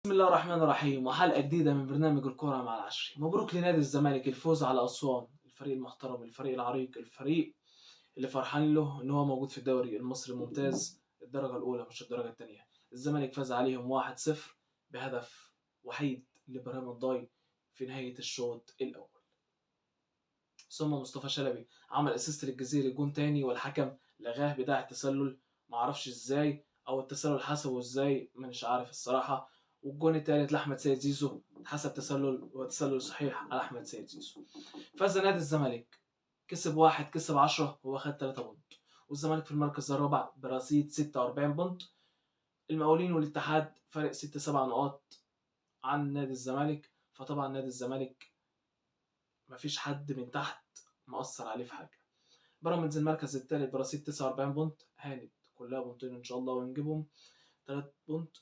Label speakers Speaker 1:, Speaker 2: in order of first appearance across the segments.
Speaker 1: بسم الله الرحمن الرحيم، وحلقة جديدة من برنامج الكرة مع العشري. مبروك لنادي الزمالك الفوز على أسوان، الفريق المحترم، الفريق العريق، الفريق اللي فرحان له إن هو موجود في الدوري المصري الممتاز الدرجة الأولى مش الدرجة التانية. الزمالك فاز عليهم 1-0 بهدف وحيد لإبراهيم الضاي في نهاية الشوط الأول. ثم مصطفى شلبي عمل اسيست للجزيري جون تاني، والحكم لغاه بتاع التسلل، معرفش ازاي او التسلل حسبه ازاي مش عارف الصراحه. والجون التالت لاحمد سيد زيزو حسب تسلل، وتسلل صحيح على احمد سيد زيزو. فاز نادي الزمالك، كسب واحد كسب 10، هو خد 3 بونت، والزمالك في المركز الرابع برصيد 46 بونت. المقاولين والاتحاد فرق 6 7 نقاط عن نادي الزمالك، فطبعا نادي الزمالك مفيش حد من تحت مأثر عليه في حاجه. بيراميدز المركز الثالث برصيد 49 بونت، هانت كلها بونتين ان شاء الله ونجيبهم 3 بونت.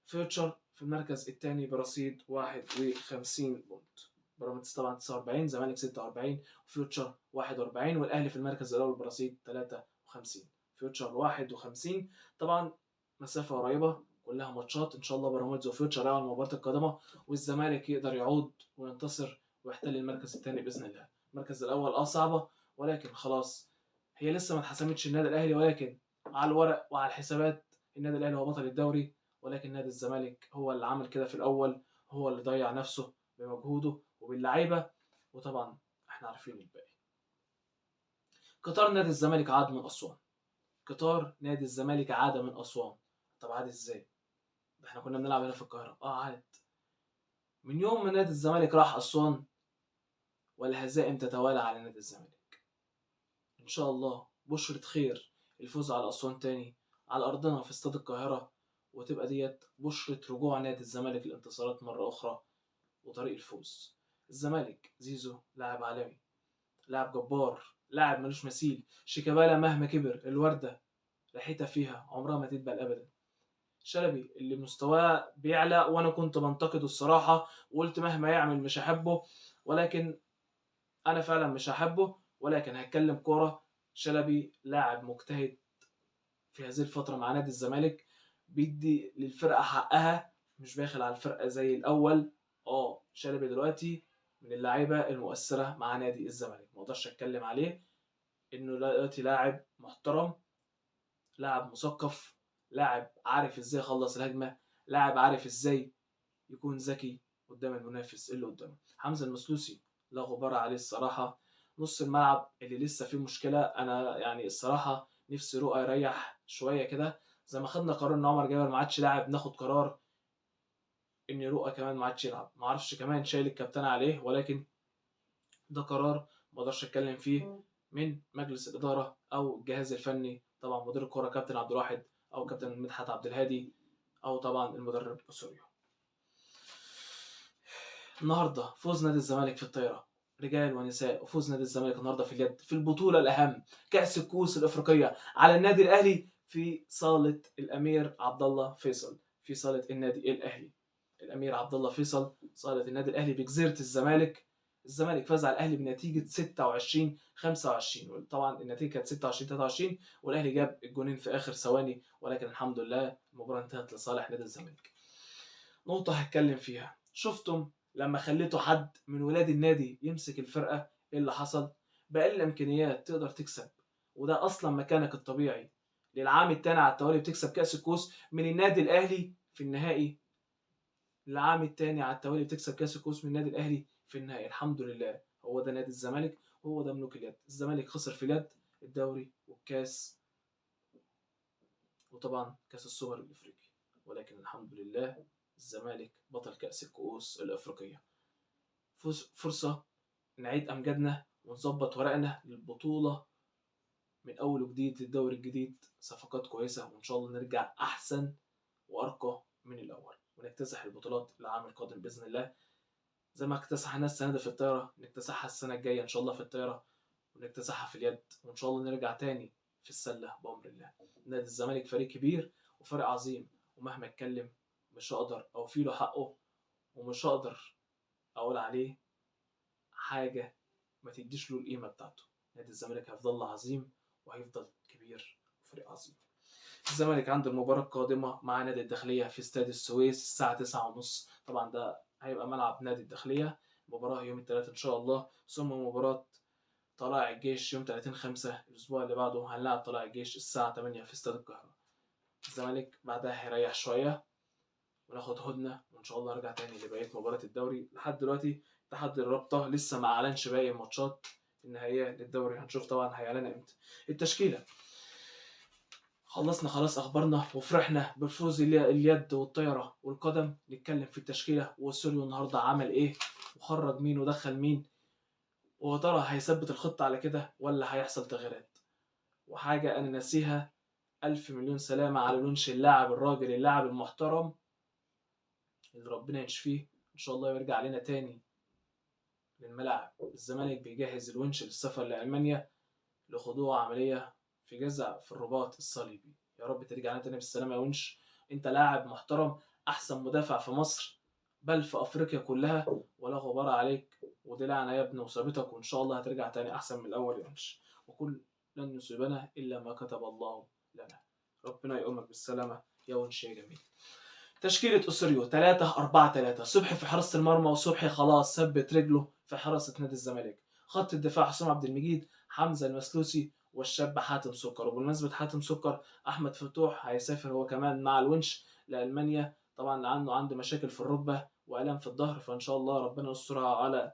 Speaker 1: فيوتشر في المركز الثاني برصيد 51 بونت. بيراميدز طبعا 49، زمالك 46، وفيوتشر 41، والاهلي في المركز الاول برصيد 53. فيوتشر 51 طبعا، مسافه قريبه كلها ماتشات. ان شاء الله بيراميدز وفيوتشر يلعبوا المباراه القادمه، والزمالك يقدر يعود وينتصر ويحتل المركز الثاني باذن الله. المركز الاول صعبه، ولكن خلاص هي لسه ما اتحسمتش النادي الاهلي، ولكن على الورق وعلى الحسابات النادي الاهلي هو بطل الدوري، ولكن نادي الزمالك هو اللي عمل كده في الاول، هو اللي ضيع نفسه بمجهوده وباللعيبه، وطبعا احنا عارفين الباقي. قطار نادي الزمالك عاد من اسوان. قطار نادي الزمالك عاد من اسوان. طب عاد ازاي؟ ده احنا كنا بنلعب هنا في القاهره. عاد من يوم ما نادي الزمالك راح اسوان والهزائم تتوالى على نادي الزمالك. ان شاء الله بشرة خير الفوز على اسوان تاني على ارضنا في استاد القاهره، وتبقى ديت بشرة رجوع نادي الزمالك للانتصارات مرة أخرى وطريق الفوز. الزمالك زيزو لاعب عالمي، لاعب جبار، لاعب ملوش مثيل. شيكابالا مهما كبر الوردة ريحتها فيها عمرها ما تدبل أبدا. شلبي اللي مستواه بيعلى، وأنا كنت بنتقده الصراحة وقلت مهما يعمل مش هحبه، ولكن أنا فعلا مش هحبه، ولكن هتكلم كورة. شلبي لاعب مجتهد في هذه الفترة مع نادي الزمالك، بيدي للفرقة حقها، مش باخل على الفرقة زي الأول. شلبي دلوقتي من اللعيبة المؤثرة مع نادي الزمالك، ما اقدرش اتكلم عليه انه دلوقتي لاعب محترم، لاعب مثقف، لاعب عارف ازاي يخلص الهجمة، لاعب عارف ازاي يكون ذكي قدام المنافس اللي قدامه. حمزة المسلوسي لا غبار عليه الصراحة. نص الملعب اللي لسه فيه مشكلة، أنا يعني الصراحة نفسي رؤى يريح شوية كده، زي ما خدنا قرار إن عمر جابر ما عادش لاعب، ناخد قرار إن رؤى كمان ما عادش يلعب. معرفش كمان شايل الكابتن عليه، ولكن ده قرار ما اقدرش اتكلم فيه من مجلس الاداره او الجهاز الفني، طبعا مدير الكره كابتن عبد الواحد او كابتن مدحت عبد الهادي او طبعا المدرب اسوريو. النهارده فوز نادي الزمالك في الطايره رجال ونساء، وفوز نادي الزمالك النهارده في اليد في البطوله الاهم كاس الكؤوس الافريقيه على النادي الاهلي في صاله الامير عبد الله فيصل، في صاله النادي الاهلي الامير عبد الله فيصل، صاله النادي الاهلي بجزيره الزمالك. الزمالك فاز على الاهلي بنتيجه 26-25، طبعا النتيجه كانت 26-23، والاهلي جاب الجونين في اخر ثواني، ولكن الحمد لله المباراه انتهت لصالح نادي الزمالك. نقطه هتكلم فيها، شفتم لما خليتوا حد من ولاد النادي يمسك الفرقه ايه اللي حصل؟ باقل الامكانيات تقدر تكسب، وده اصلا مكانك الطبيعي. للعام الثاني على التوالي بتكسب كاس الكؤوس من النادي الاهلي في النهائي، العام الثاني على التوالي بتكسب كاس الكؤوس من النادي الاهلي في النهائي. الحمد لله، هو ده نادي الزمالك وهو ده ملوك اليد. الزمالك خسر في اليد الدوري والكاس وطبعا كاس السوبر الافريقي، ولكن الحمد لله الزمالك بطل كاس الكؤوس الافريقيه. فرصه نعيد امجادنا ونظبط ورقنا للبطوله من اول وجديد للدوري الجديد، صفقات كويسه، وان شاء الله نرجع احسن وارقى من الاول ونكتسح البطولات العام القادم باذن الله. زي ما اكتسحنا السنه دي في الطايره نكتسحها السنه الجايه ان شاء الله في الطايره، ونكتسحها في اليد، وان شاء الله نرجع تاني في السله بامر الله. نادي الزمالك فريق كبير وفريق عظيم، ومهما اتكلم مش هقدر اوفي له حقه، ومش هقدر اقول عليه حاجه ما تديش له القيمه بتاعته. نادي الزمالك هيفضل عظيم وهيفضل كبير وفريق عظيم. الزمالك عنده المباراة القادمة مع نادي الداخلية في استاد السويس الساعة 9:30. طبعا ده هيبقى ملعب نادي الداخلية. مباراة يوم الثلاث إن شاء الله، ثم مباراة طلائع الجيش يوم 30/5. الأسبوع اللي بعده هنلعب طلائع الجيش الساعة 8 في استاد القاهرة. الزمالك بعدها هيريح شوية وناخد هدنة، وإن شاء الله نرجع تاني لبقية مباراة الدوري. لحد دلوقتي اتحاد الرابطة لسه ما أعلنش باقي الماتشات النهائية للدوري، هنشوف طبعا هيعلنها امتى. التشكيلة خلصنا خلاص، أخبارنا وفرحنا بفوز اليد والطايرة والقدم. نتكلم في التشكيلة، وسوريو النهاردة عمل إيه وخرج مين ودخل مين، ويا ترى هيثبت الخطة على كده ولا هيحصل تغييرات. وحاجة أنا ناسيها، ألف مليون سلامة على الونش، اللاعب الراجل اللاعب المحترم اللي ربنا يشفيه إن شاء الله ويرجع لنا تاني للملاعب. الزمالك بيجهز الونش للسفر لألمانيا لخضوع عملية في جزع في الرباط الصليبي. يا رب ترجع لنا تاني بالسلامة يا ونش، أنت لاعب محترم، أحسن مدافع في مصر بل في أفريقيا كلها، ولا غبار عليك. ودلعنا يا ابني وصابتك، وإن شاء الله هترجع تاني أحسن من الأول يا ونش. وكل لن يصيبنا إلا ما كتب الله لنا. ربنا يقومك بالسلامة يا ونش يا جميل. تشكيلة أسوريو 3-4-3. صبحي في حراسة المرمى، وصبحي خلاص ثبت رجله في حراسة نادي الزمالك. خط الدفاع حسام عبد المجيد، حمزة المسلوسي، والشاب حاتم سكر. وبمناسبة حاتم سكر، أحمد فتوح هيسافر هو كمان مع الونش لألمانيا، طبعا لأنه عنده مشاكل في الركبة وآلام في الظهر، فإن شاء الله ربنا يسترها على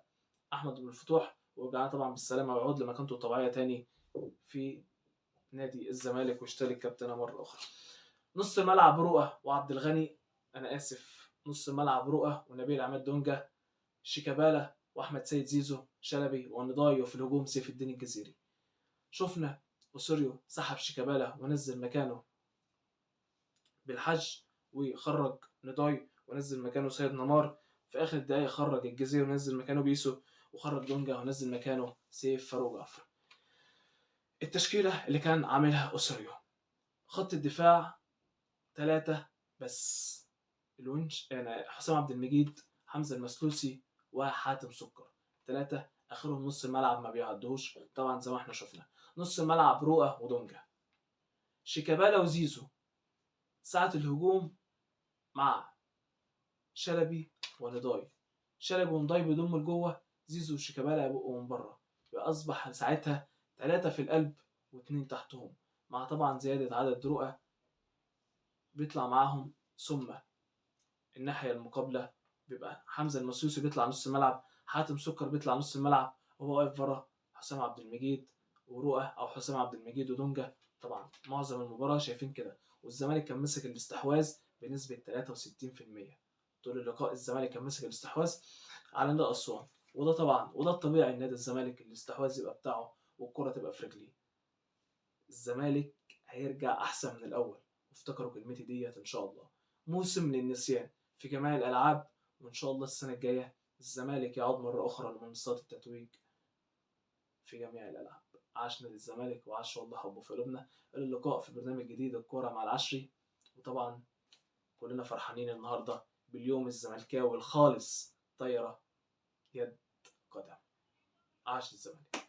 Speaker 1: أحمد بن الفتوح ويرجع طبعا بالسلامة ويعود لمكانته الطبيعية تاني في نادي الزمالك ويشترك كابتنه مرة أخرى. نص الملعب رؤى وعبد الغني، أنا آسف، نص الملعب رؤى ونبيل عماد دونجا، شيكابالا وأحمد سيد زيزو، شلبي ونضاي، وفي الهجوم سيف الدين الجزيري. شفنا أوسوريو سحب شيكابالا ونزل مكانه بالحج، وخرج نضاي ونزل مكانه سيد نمار. في آخر الدقايق خرج الجزيري ونزل مكانه بيسو، وخرج دونجا ونزل مكانه سيف فاروق جعفر. التشكيلة اللي كان عاملها أوسوريو: خط الدفاع 3 بس، الونش يعني حسام عبد المجيد، حمزة المسلوسي، وحاتم سكر. 3 آخرهم نص الملعب ما بيعدوش طبعا زي ما احنا شفنا. نص الملعب رؤى ودونجا، شيكابالا وزيزو ساعة الهجوم مع شلبي ونضاي. شلبي ونضاي بيضموا لجوه، زيزو وشيكابالا يبقوا من بره، يبقى أصبح ساعتها 3 في القلب و2 تحتهم، مع طبعا زيادة عدد رؤى بيطلع معاهم. ثم الناحية المقابلة بيبقى حمزة المسيوسي بيطلع نص الملعب، حاتم سكر بيطلع نص الملعب وهو واقف ورا حسام عبد المجيد ورؤى، أو حسام عبد المجيد ودونجا. طبعا معظم المباراة شايفين كده، والزمالك كان مسك الاستحواذ بنسبة 63%. طول اللقاء الزمالك كان مسك الاستحواذ على نادي أسوان، وده طبعا وده الطبيعي، نادي الزمالك الاستحواذ يبقى بتاعه والكرة تبقى في رجليه. الزمالك هيرجع أحسن من الأول، وافتكروا كلمتي ديت إن شاء الله. موسم للنسيان في جميع الألعاب، وإن شاء الله السنة الجاية الزمالك يعود مرة أخرى لمنصات التتويج في جميع الألعاب. عاش نادي الزمالك وعاش والله حبه في قلوبنا. اللقاء في برنامج جديد الكورة مع العشري، وطبعا كلنا فرحانين النهاردة باليوم الزملكاوي الخالص، طايرة يد قدم. عاش الزمالك.